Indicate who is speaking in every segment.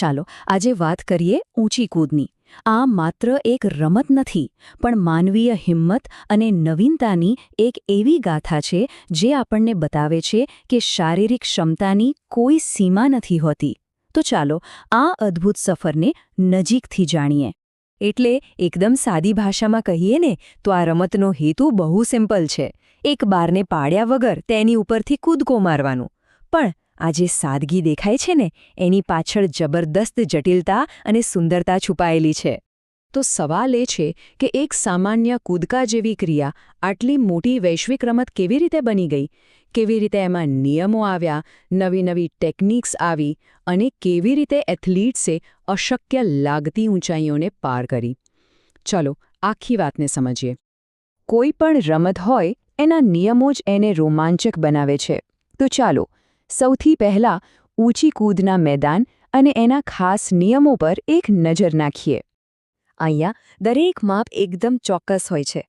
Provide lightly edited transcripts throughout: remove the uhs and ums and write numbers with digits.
Speaker 1: ચાલો આજે વાત કરીએ ઊંચી કૂદની. આ માત્ર એક રમત નથી, પણ માનવીય હિંમત અને નવીનતાની એક એવી ગાથા છે જે આપણને બતાવે છે કે શારીરિક ક્ષમતાની કોઈ સીમા નથી હોતી. તો ચાલો આ અદ્ભુત સફરને નજીકથી જાણીએ. એટલે એકદમ સાદી ભાષામાં કહીએ ને તો આ રમતનો હેતુ બહુ સિમ્પલ છે. એક બારને પાડ્યા વગર તેની ઉપરથી કૂદકો મારવાનું. પણ આ જે સાદગી દેખાય છે ને એની પાછળ જબરદસ્ત જટિલતા અને સુંદરતા છુપાયેલી છે. તો સવાલ એ છે કે એક સામાન્ય કૂદકા જેવી ક્રિયા આટલી મોટી વૈશ્વિક રમત કેવી રીતે બની ગઈ? કેવી રીતે એમાં નિયમો આવ્યા, નવી નવી ટેકનિક્સ આવી અને કેવી રીતે એથ્લીટ્સે અશક્ય લાગતી ઊંચાઈઓને પાર કરી? ચલો આખી વાતને સમજીએ. કોઈ પણ રમત હોય એના નિયમો જ એને રોમાંચક બનાવે છે. તો ચાલો સૌથી પહેલાં ઊંચી કૂદના મેદાન અને એના ખાસ નિયમો પર એક નજર નાખીએ. અહીંયા દરેક માપ એકદમ ચોક્કસ હોય છે.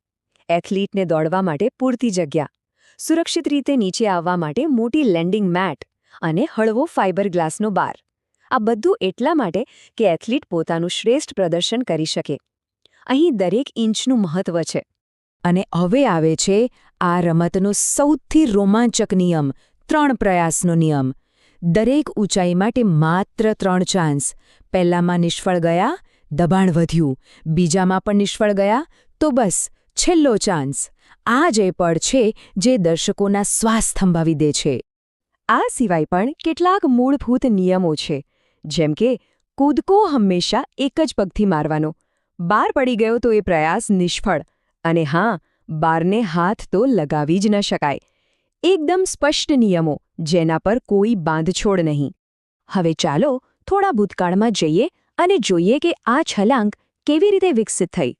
Speaker 1: એથ્લીટને દોડવા માટે પૂરતી જગ્યા, સુરક્ષિત રીતે નીચે આવવા માટે મોટી લેન્ડિંગ મેટ અને હળવો ફાઇબર ગ્લાસનો બાર. આ બધું એટલા માટે કે એથ્લીટ પોતાનું શ્રેષ્ઠ પ્રદર્શન કરી શકે. અહીં દરેક ઇંચનું મહત્વ છે. અને હવે આવે છે આ રમતનો સૌથી રોમાંચક નિયમ, 3 પ્રયાસનો નિયમ. દરેક ઊંચાઈ માટે માત્ર 3 ચાન્સ. પહેલામાં નિષ્ફળ ગયા, દબાણ વધ્યું. બીજામાં પણ નિષ્ફળ ગયા, તો બસ છેલ્લો ચાન્સ. આ જ એ પળ છે જે દર્શકોના શ્વાસ થંભાવી દે છે. આ સિવાય પણ કેટલાક મૂળભૂત નિયમો છે, જેમ કે કૂદકો હંમેશા એક જ પગથી મારવાનો. બાર પડી ગયો તો એ પ્રયાસ નિષ્ફળ. અને હા, બારને હાથ તો લગાવી જ ન શકાય. એકદમ સ્પષ્ટ નિયમો જેના પર કોઈ બાંધછોડ નહીં. હવે ચાલો થોડા ભૂતકાળમાં જઈએ અને જોઈએ કે આ છલાંગ કેવી રીતે વિકસિત થઈ.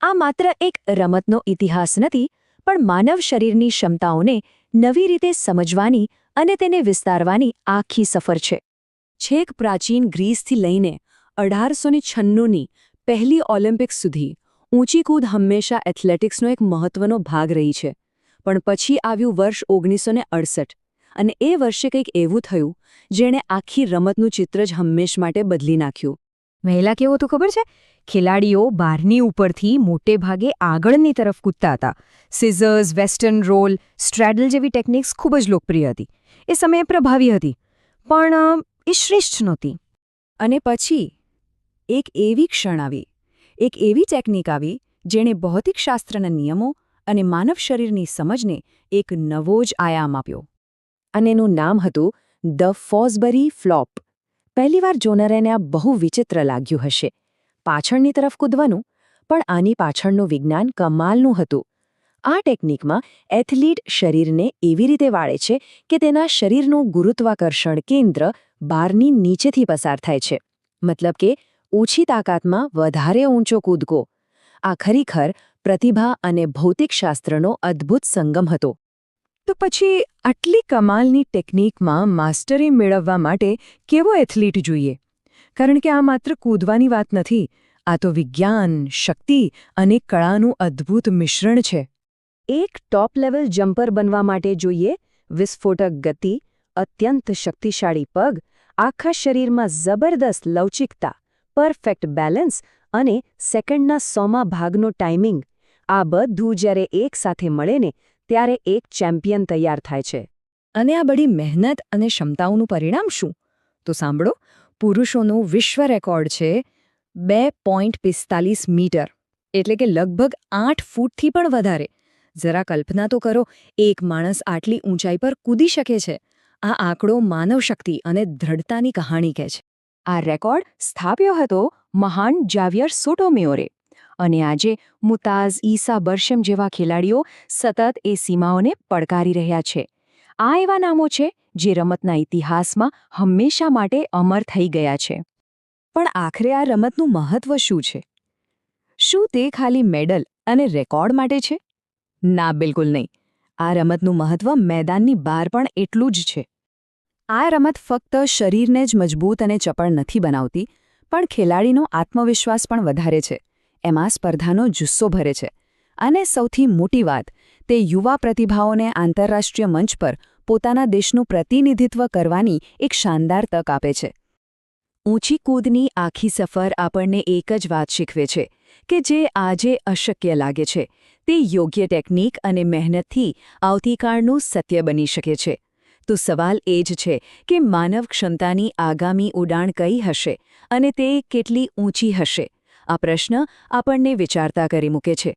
Speaker 1: આ માત્ર એક રમતનો ઇતિહાસ નથી, પણ માનવ શરીરની ક્ષમતાઓને નવી રીતે સમજવાની અને તેને વિસ્તારવાની આખી સફર છે. છેક પ્રાચીન ગ્રીસથી લઈને 1896ની પહેલી ઓલિમ્પિક્સ સુધી ઊંચી કૂદ હંમેશા એથ્લેટિક્સનો એક મહત્વનો ભાગ રહી છે. પણ પછી આવ્યું વર્ષ 1968 અને એ વર્ષે કંઈક એવું થયું જેણે આખી રમતનું ચિત્ર જ હંમેશ માટે બદલી નાખ્યું. વહેલા કેવું હતું ખબર છે? ખેલાડીઓ બારની ઉપરથી મોટે ભાગે આગળની તરફ કૂદતા હતા. સિઝર્સ, વેસ્ટર્ન રોલ, સ્ટ્રેડલ જેવી ટેકનિક્સ ખૂબ જ લોકપ્રિય હતી. એ સમયે પ્રભાવી હતી, પણ એ શ્રેષ્ઠ નહોતી. અને પછી એક એવી ક્ષણ આવી, એક એવી ટેકનિક આવી જેણે ભૌતિકશાસ્ત્રના નિયમો અને માનવ શરીરની સમજને એક નવો જ આયામ આપ્યો. અને એનું નામ હતું ધ ફોસબરી ફ્લોપ. પહેલીવાર જોનારાને આ બહુ વિચિત્ર લાગ્યું હશે. પાછળની તરફ કૂદવાનું, પણ આની પાછળનું વિજ્ઞાન કમાલનું હતું. આ ટેકનિકમાં એથ્લીટ શરીરને એવી રીતે વાળે છે કે તેના શરીરનું ગુરુત્વાકર્ષણ કેન્દ્ર બારની નીચેથી પસાર થાય છે. મતલબ કે ઓછી તાકાતમાં વધારે ઊંચો કૂદકો. આ ખરેખર પ્રતિભા અને ભૌતિકશાસ્ત્રનો અદ્ભુત સંગમ હતો. તો પછી આટલી કમાલની ટેકનિકમાં માસ્ટરી મેળવવા માટે કેવો એથ્લીટ જોઈએ? કારણ કે આ માત્ર કૂદવાની વાત નથી, આ તો વિજ્ઞાન, શક્તિ અને કળાનું અદ્ભુત મિશ્રણ છે. એક ટોપ લેવલ જમ્પર બનવા માટે જોઈએ વિસ્ફોટક ગતિ, અત્યંત શક્તિશાળી પગ, આખા શરીરમાં જબરદસ્ત લવચિકતા, પરફેક્ટ બેલેન્સ અને સેકન્ડના 100મા ભાગનો ટાઈમિંગ. આ બધું જ્યારે એક સાથે મળે ને ત્યારે એક ચેમ્પિયન તૈયાર થાય છે. અને આ બધી મહેનત અને ક્ષમતાઓનું પરિણામ શું? તો સાંભળો, પુરુષોનો વિશ્વ રેકોર્ડ છે 2.45 મીટર, એટલે કે લગભગ 8 ફૂટથી પણ વધારે. જરા કલ્પના તો કરો, એક માણસ આટલી ઊંચાઈ પર કૂદી શકે છે. આ આંકડો માનવ શક્તિ અને દ્રઢતાની કહાણી કહે છે. આ રેકોર્ડ સ્થાપ્યો હતો મહાન જાવિયર સોટોમેયોરે. અને આજે મુતાઝ, ઈસા બર્શમ જેવા ખેલાડીઓ સતત એ સીમાઓને પડકારી રહ્યા છે. આ એવા નામો છે જે રમતના ઇતિહાસમાં હંમેશા માટે અમર થઈ ગયા છે. પણ આખરે આ રમતનું મહત્વ શું છે? શું તે ખાલી મેડલ અને રેકોર્ડ માટે છે? ના, બિલકુલ નહીં. આ રમતનું મહત્વ મેદાનની બહાર પણ એટલું જ છે. આ રમત ફક્ત શરીરને જ મજબૂત અને ચપળ નથી બનાવતી, પણ ખેલાડીનો આત્મવિશ્વાસ પણ વધારે છે. એમાં સ્પર્ધાનો જુસ્સો ભરે છે. અને સૌથી મોટી વાત, તે યુવા પ્રતિભાઓને આંતરરાષ્ટ્રીય મંચ પર પોતાના દેશનું પ્રતિનિધિત્વ કરવાની એક શાનદાર તક આપે છે. ઊંચી કૂદની આખી સફર આપણને એક જ વાત શીખવે છે કે જે આજે અશક્ય લાગે છે તે યોગ્ય ટેકનિક અને મહેનતથી આવતીકાળનું સત્ય બની શકે છે. તો સવાલ એ જ છે કે માનવ ક્ષમતાની આગામી ઉડાણ કઈ હશે અને તે કેટલી ઊંચી હશે? આ પ્રશ્ન આપણને વિચારતા કરી મૂકે છે.